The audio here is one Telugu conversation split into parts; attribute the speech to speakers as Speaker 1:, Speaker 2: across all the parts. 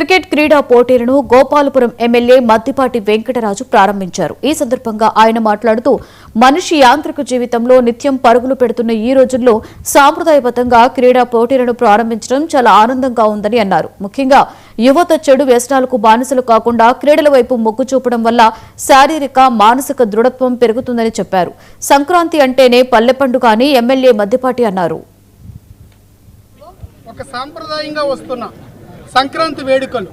Speaker 1: క్రికెట్ క్రీడా పోటీలను గోపాలపురం ఎమ్మెల్యే మద్దిపాటి వెంకటరాజు ప్రారంభించారు. ఈ సందర్భంగా ఆయన మాట్లాడుతూ మనిషి యాంత్రిక జీవితంలో నిత్యం పరుగులు పెడుతున్న ఈ రోజుల్లో సాంప్రదాయబద్ధంగా క్రీడా పోటీలను ప్రారంభించడం చాలా ఆనందంగా ఉందని అన్నారు. ముఖ్యంగా యువత చెడు వ్యసనాలకు బానిసలు కాకుండా క్రీడల వైపు మొగ్గు చూపడం వల్ల శారీరక మానసిక దృఢత్వం పెరుగుతుందని చెప్పారు. సంక్రాంతి అంటేనే పల్లె పండుగ అని ఎమ్మెల్యే మద్దిపాటి అన్నారు.
Speaker 2: ఒక సాంప్రదాయంగా వస్తున్న సంక్రాంతి వేడుకలు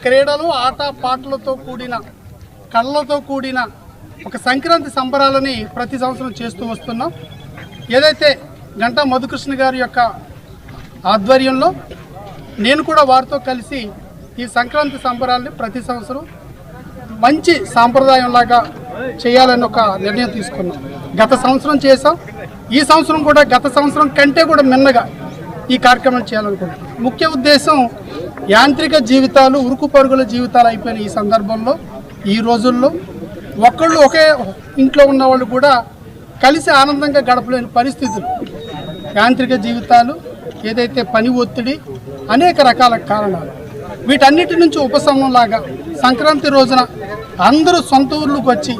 Speaker 2: క్రీడలు ఆట పాటలతో కూడిన కళ్ళతో కూడిన ఒక సంక్రాంతి సంబరాలని ప్రతి సంవత్సరం చేస్తూ వస్తున్నాం. ఏదైతే గంటా మధుకృష్ణ గారి యొక్క ఆధ్వర్యంలో నేను కూడా వారితో కలిసి ఈ సంక్రాంతి సంబరాలని ప్రతి సంవత్సరం మంచి సాంప్రదాయంలాగా చేయాలని ఒక నిర్ణయం తీసుకున్నాం. గత సంవత్సరం చేసాం. ఈ సంవత్సరం కూడా గత సంవత్సరం కంటే కూడా మిన్నగా ఈ కార్యక్రమం చేయాలనుకుంటున్నాం. ముఖ్య ఉద్దేశం యాంత్రిక జీవితాలు, ఉరుకు పరుగుల జీవితాలు అయిపోయిన ఈ సందర్భంలో ఈ రోజుల్లో ఒకళ్ళు ఒకే ఇంట్లో ఉన్న వాళ్ళు కూడా కలిసి ఆనందంగా గడపలేని పరిస్థితులు, యాంత్రిక జీవితాలు, ఏదైతే పని ఒత్తిడి, అనేక రకాల కారణాలు, వీటన్నిటి నుంచి ఉపశమనంలాగా సంక్రాంతి రోజున అందరూ సొంత ఊర్లకు వచ్చి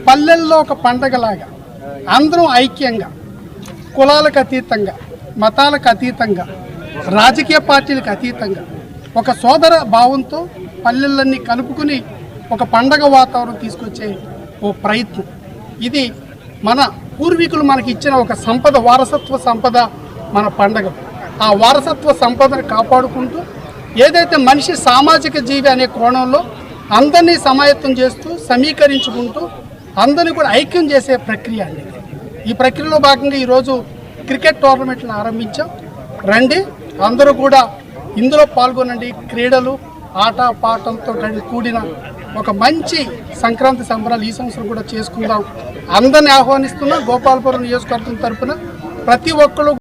Speaker 2: పల్లెల్లో ఒక పండగలాగా అందరూ ఐక్యంగా, కులాలకు అతీతంగా, మతాలకు అతీతంగా, రాజకీయ పార్టీలకు అతీతంగా ఒక సోదర భావంతో పల్లెలన్నీ కలుపుకుని ఒక పండగ వాతావరణం తీసుకొచ్చే ఓ ప్రయత్నం. ఇది మన పూర్వీకులు మనకి ఇచ్చిన ఒక సంపద, వారసత్వ సంపద మన పండగ. ఆ వారసత్వ సంపదను కాపాడుకుంటూ ఏదైతే మనిషి సామాజిక జీవి అనే కోణంలో అందరినీ సమాయత్తం చేస్తూ సమీకరించుకుంటూ అందరినీ కూడా ఐక్యం చేసే ప్రక్రియ అండి. ఈ ప్రక్రియలో భాగంగా ఈరోజు క్రికెట్ టోర్నమెంట్లను ఆరంభించాం. రండి, అందరూ కూడా ఇందులో పాల్గొనండి. క్రీడలు ఆట పాటలతో కూడిన ఒక మంచి సంక్రాంతి సంబరాలు ఈ సంవత్సరం కూడా చేసుకుందాం. అందరినీ ఆహ్వానిస్తున్నాం. గోపాలపురం నియోజకవర్గం తరఫున ప్రతి ఒక్కరు